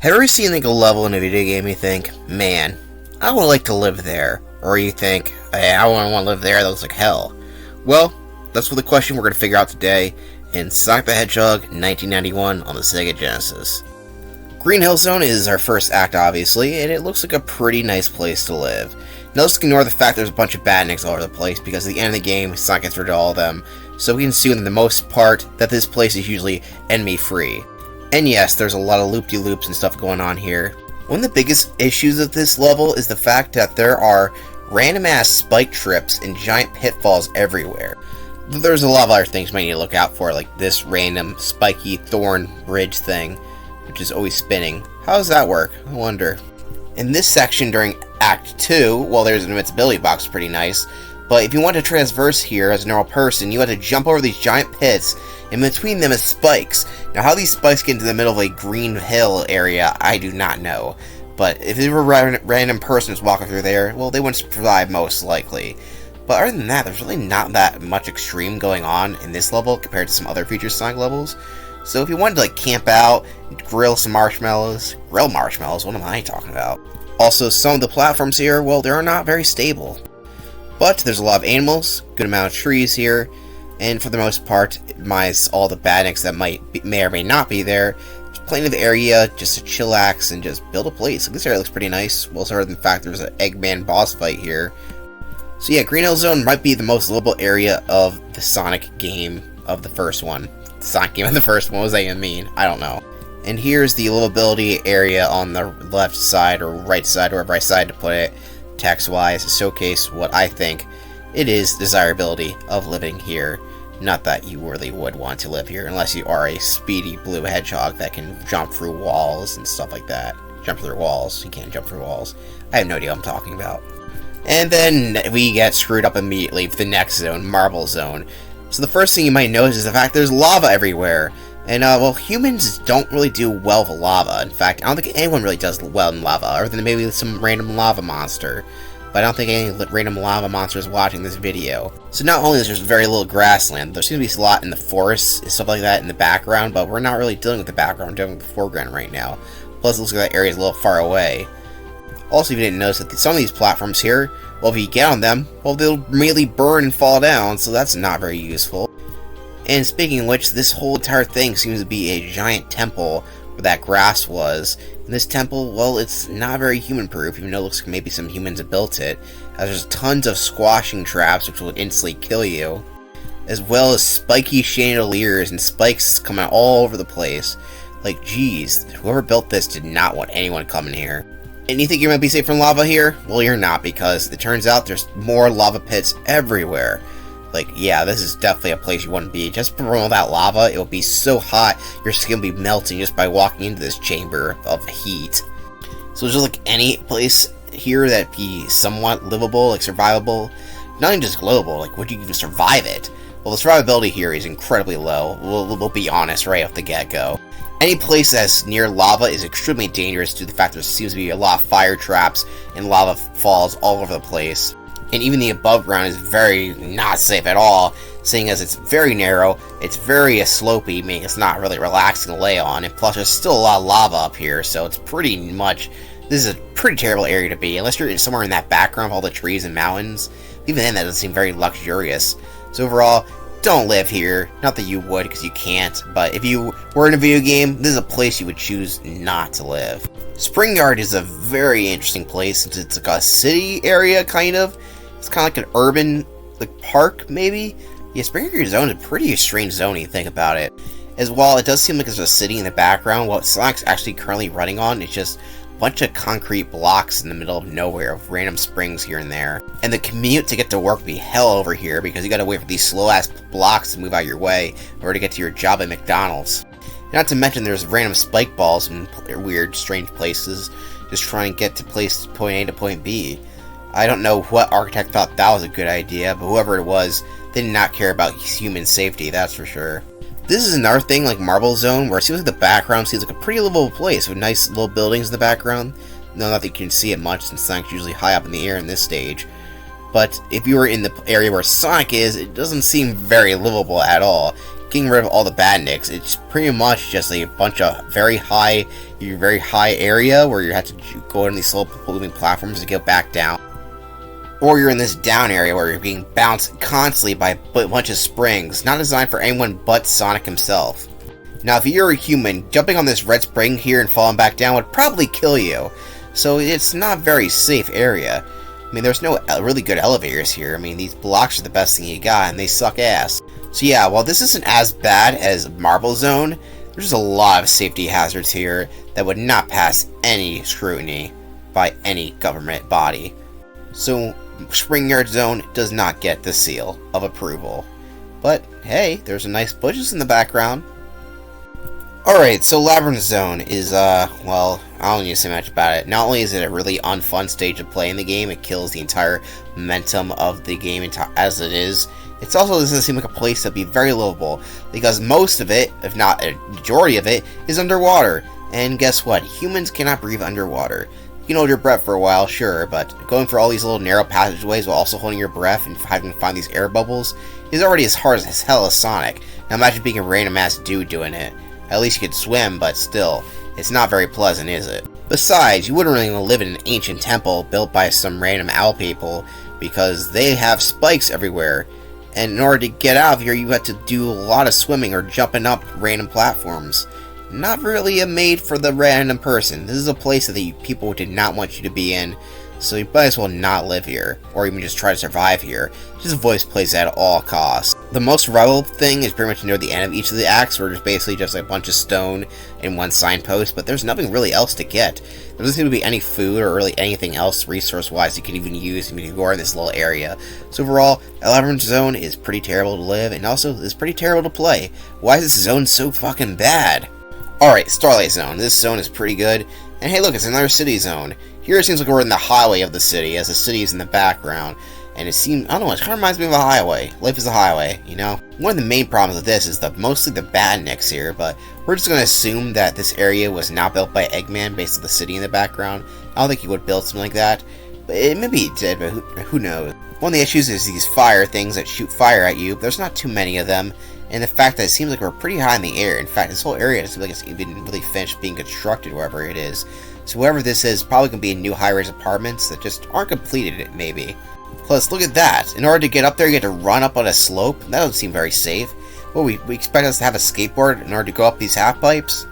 Have you ever seen like a level in a video game you think, man, I would like to live there? Or you think, hey, I wouldn't want to live there, that looks like hell. Well, that's what the question we're going to figure out today in Sonic the Hedgehog 1991 on the Sega Genesis. Green Hill Zone is our first act, obviously, and it looks like a pretty nice place to live. Now let's ignore the fact there's a bunch of badniks all over the place, because at the end of the game, Sonic gets rid of all of them, so we can assume, for the most part, that this place is usually enemy-free. And yes, there's a lot of loop-de-loops and stuff going on here. One of the biggest issues of this level is the fact that there are random-ass spike trips and giant pitfalls everywhere. There's a lot of other things you might need to look out for, like this random spiky thorn bridge thing, which is always spinning. How does that work? I wonder. In this section during Act 2, well, there's an invincibility box, pretty nice, but if you want to traverse here as a normal person, you have to jump over these giant pits, and between them is spikes. Now, how these spikes get into the middle of a green hill area, I do not know. But if it were a random person who's walking through there, well, they wouldn't survive most likely. But other than that, there's really not that much extreme going on in this level compared to some other Future Sonic levels. So if you wanted to like camp out, grill some marshmallows, what am I talking about? Also, some of the platforms here, well, they're not very stable. But there's a lot of animals, good amount of trees here, and for the most part, minus all the badniks that may or may not be there, there's plenty of area just to chillax and just build a place. This area looks pretty nice. Well, other than the fact there's an Eggman boss fight here. So yeah, Green Hill Zone might be the most livable area of the Sonic game of the first one. The Sonic game of the first one, what does that even mean? I don't know. And here's the livability area on the left side or right side, wherever I decide to put it, text-wise, to showcase what I think it is desirability of living here. Not that you really would want to live here, unless you are a speedy blue hedgehog that can jump through walls and stuff like that. Jump through walls. You can't jump through walls. I have no idea what I'm talking about. And then we get screwed up immediately with the next zone, Marble Zone. So the first thing you might notice is the fact there's lava everywhere. And, well, humans don't really do well with lava. In fact, I don't think anyone really does well in lava, other than maybe some random lava monster. But I don't think any random lava monster is watching this video. So not only is there very little grassland, there seems to be a lot in the forests and stuff like that in the background, but we're not really dealing with the background, we're dealing with the foreground right now. Plus, it looks like that area is a little far away. Also, if you didn't notice that some of these platforms here, well, if you get on them, well, they'll immediately burn and fall down, so that's not very useful. And speaking of which, this whole entire thing seems to be a giant temple where that grass was. And this temple, well, it's not very human-proof, even though it looks like maybe some humans have built it, as there's tons of squashing traps which will instantly kill you, as well as spiky chandeliers and spikes coming out all over the place. Like, geez, whoever built this did not want anyone coming here. And you think you might be safe from lava here? Well, you're not, because it turns out there's more lava pits everywhere. Like, yeah, this is definitely a place you want to be. Just from all that lava, it will be so hot, your skin will be melting just by walking into this chamber of heat. So just like any place here that'd be somewhat livable, like survivable, not even just global, like would you even survive it? Well, the survivability here is incredibly low, we'll be honest right off the get-go. Any place that's near lava is extremely dangerous due to the fact there seems to be a lot of fire traps and lava falls all over the place. And even the above ground is very not safe at all, seeing as it's very narrow, it's very slopey, meaning it's not really relaxing to lay on, and plus there's still a lot of lava up here, so it's pretty much, this is a pretty terrible area to be, unless you're somewhere in that background of all the trees and mountains. Even then, that doesn't seem very luxurious. So overall, don't live here. Not that you would, because you can't, but if you were in a video game, this is a place you would choose not to live. Springyard is a very interesting place, since it's like a city area, kind of. It's kind of like an urban, like, park, maybe? Yeah, Springyard Zone is a pretty strange zone when you think about it. As well, it does seem like there's a city in the background. What Sonic's actually currently running on is just a bunch of concrete blocks in the middle of nowhere with random springs here and there. And the commute to get to work would be hell over here, because you gotta wait for these slow-ass blocks to move out your way in order to get to your job at McDonald's. Not to mention there's random spike balls in weird, strange places, just trying to get to point A to point B. I don't know what architect thought that was a good idea, but whoever it was, they did not care about human safety, that's for sure. This is another thing like Marble Zone, where it seems like the background seems like a pretty livable place with nice little buildings in the background. No, not that you can see it much, since Sonic's usually high up in the air in this stage. But if you were in the area where Sonic is, it doesn't seem very livable at all. getting rid of all the badniks. It's pretty much just a bunch of very high area where you have to go on these slow moving platforms to get back down. Or you're in this down area where you're being bounced constantly by a bunch of springs, not designed for anyone but Sonic himself. Now, if you're a human, jumping on this red spring here and falling back down would probably kill you, so it's not a very safe area. I mean, there's no really good elevators here. I mean, these blocks are the best thing you got, and they suck ass. So yeah, while this isn't as bad as Marble Zone, there's a lot of safety hazards here that would not pass any scrutiny by any government body. So Springyard Zone does not get the seal of approval. But hey, there's some nice bushes in the background. Alright, so Labyrinth Zone is, well, I don't need to say much about it. Not only is it a really unfun stage to play in the game, it kills the entire momentum of the game as it is. It also doesn't seem like a place that'd be very livable, because most of it, if not a majority of it, is underwater. And guess what? Humans cannot breathe underwater. You can hold your breath for a while, sure, but going for all these little narrow passageways while also holding your breath and having to find these air bubbles is already as hard as hell as Sonic. Now imagine being a random ass dude doing it. At least you could swim, but still, it's not very pleasant, is it? Besides, you wouldn't really want to live in an ancient temple built by some random owl people, because they have spikes everywhere, and in order to get out of here, you have to do a lot of swimming or jumping up random platforms. Not really made for the random person. This is a place that the people did not want you to be in, so you might as well not live here, or even just try to survive here. Just avoid this place at all costs. The most survivable thing is pretty much near the end of each of the acts, where there's basically just a bunch of stone and one signpost, but there's nothing really else to get. There doesn't seem to be any food or really anything else resource-wise you can even use if you are in this little area. So overall, Labyrinth Zone is pretty terrible to live, and also is pretty terrible to play. Why is this zone so fucking bad? Alright, Starlight Zone. This zone is pretty good. And hey look, it's another city zone. Here it seems like we're in the highway of the city, as the city is in the background. And it seems, I don't know, it kind of reminds me of a highway. Life is a highway, you know? One of the main problems with this is mostly the badniks here, but we're just going to assume that this area was not built by Eggman based on the city in the background. I don't think he would build something like that. But maybe he did, but who knows? One of the issues is these fire things that shoot fire at you. There's not too many of them. And the fact that it seems like we're pretty high in the air. In fact, this whole area seems like it's even really finished being constructed wherever it is. So whoever this is probably going to be in new high-rise apartments that just aren't completed, maybe. Plus, look at that. In order to get up there, you have to run up on a slope. That doesn't seem very safe. Well, we expect us to have a skateboard in order to go up these half-pipes?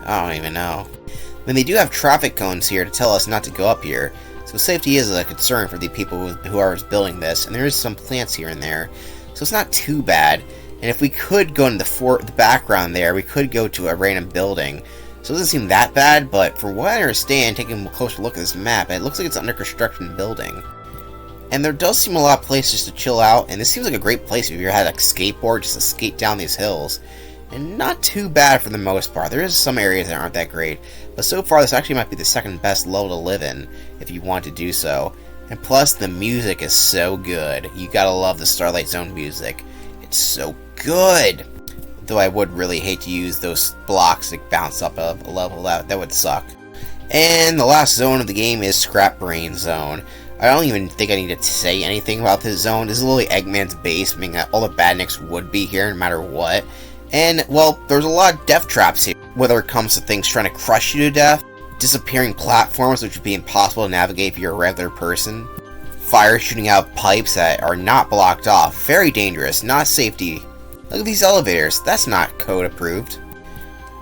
I don't even know. I mean, they do have traffic cones here to tell us not to go up here. So safety is a concern for the people who are building this. And there is some plants here and there. So it's not too bad. And if we could go into the background there, we could go to a random building. So it doesn't seem that bad, but from what I understand, taking a closer look at this map, it looks like it's an under construction building. And there does seem a lot of places to chill out, and this seems like a great place if you had a skateboard just to skate down these hills. And not too bad for the most part. There is some areas that aren't that great, but so far this actually might be the second best level to live in, if you want to do so. And plus, the music is so good. You gotta love the Starlight Zone music. It's so good! Though I would really hate to use those blocks to bounce up a level. That would suck. And the last zone of the game is Scrap Brain Zone. I don't even think I need to say anything about this zone. This is literally Eggman's base, meaning that all the badniks would be here no matter what. And, well, there's a lot of death traps here, whether it comes to things trying to crush you to death, disappearing platforms which would be impossible to navigate if you're a regular person, fire shooting out of pipes that are not blocked off, very dangerous, not safety. Look at these elevators, that's not code approved.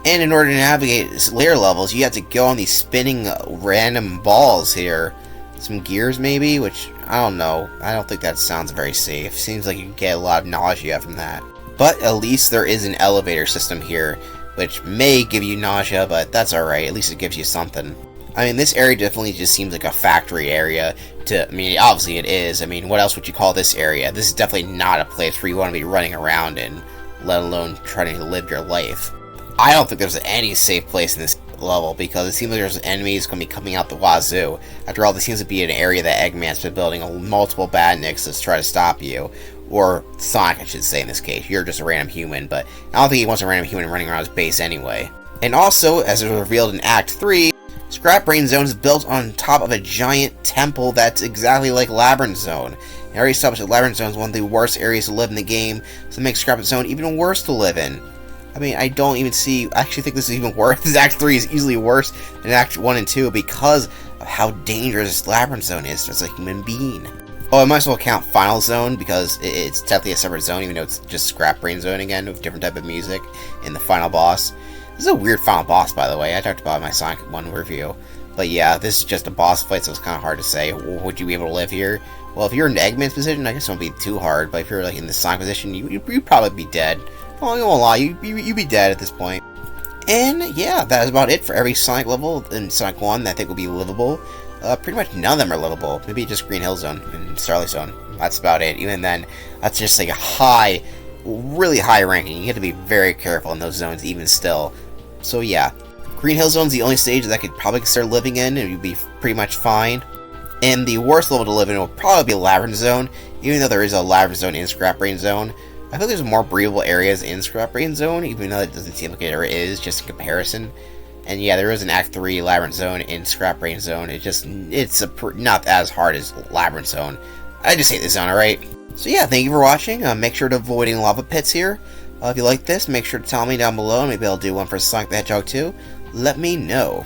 And in order to navigate layer levels, you have to go on these spinning random balls here. Some gears maybe, which, I don't know. I don't think that sounds very safe. Seems like you can get a lot of nausea from that. But at least there is an elevator system here, which may give you nausea, but that's alright. At least it gives you something. I mean, this area definitely just seems like a factory area. I mean, obviously it is. I mean, what else would you call this area? This is definitely not a place where you want to be running around in, let alone trying to live your life. I don't think there's any safe place in this level, because it seems like there's enemies going to be coming out the wazoo. After all, this seems to be an area that Eggman's been building multiple badniks to try to stop you. Or Sonic, I should say, in this case. You're just a random human, but I don't think he wants a random human running around his base anyway. And also, as it was revealed in Act 3, Scrap Brain Zone is built on top of a giant temple that's exactly like Labyrinth Zone. I already established that Labyrinth Zone is one of the worst areas to live in the game, so it makes Starlight Zone even worse to live in. I mean, I don't even see... I actually think this is even worse. This Act 3 is easily worse than Act 1 and 2 because of how dangerous Labyrinth Zone is as a human being. Oh, I might as well count Final Zone because it's technically a separate zone, even though it's just Scrap Brain Zone again with different type of music in the final boss. This is a weird final boss, by the way. I talked about it in my Sonic 1 review. But yeah, this is just a boss fight, so it's kind of hard to say. Would you be able to live here? Well, if you're in Eggman's position, I guess it won't be too hard. But if you're like in the Sonic position, you'd probably be dead. Well, I won't lie, you'd be dead at this point. And yeah, that is about it for every Sonic level in Sonic 1 that I think will be livable. Pretty much none of them are livable. Maybe just Green Hill Zone and Starlight Zone. That's about it. Even then, that's just like a really high ranking. You have to be very careful in those zones even still. So yeah, Green Hill Zone's the only stage that I could probably start living in and you'd be pretty much fine. And the worst level to live in will probably be Labyrinth Zone, even though there is a Labyrinth Zone in Scrap Brain Zone. I feel there's more breathable areas in Scrap Brain Zone, even though it doesn't seem like there is, just in comparison. And yeah, there is an Act 3 Labyrinth Zone in Scrap Brain Zone. It's not as hard as Labyrinth Zone. I just hate this zone, alright? So yeah, thank you for watching. Make sure to avoid any lava pits here. If you like this, make sure to tell me down below, and maybe I'll do one for Sonic the Hedgehog 2. Let me know.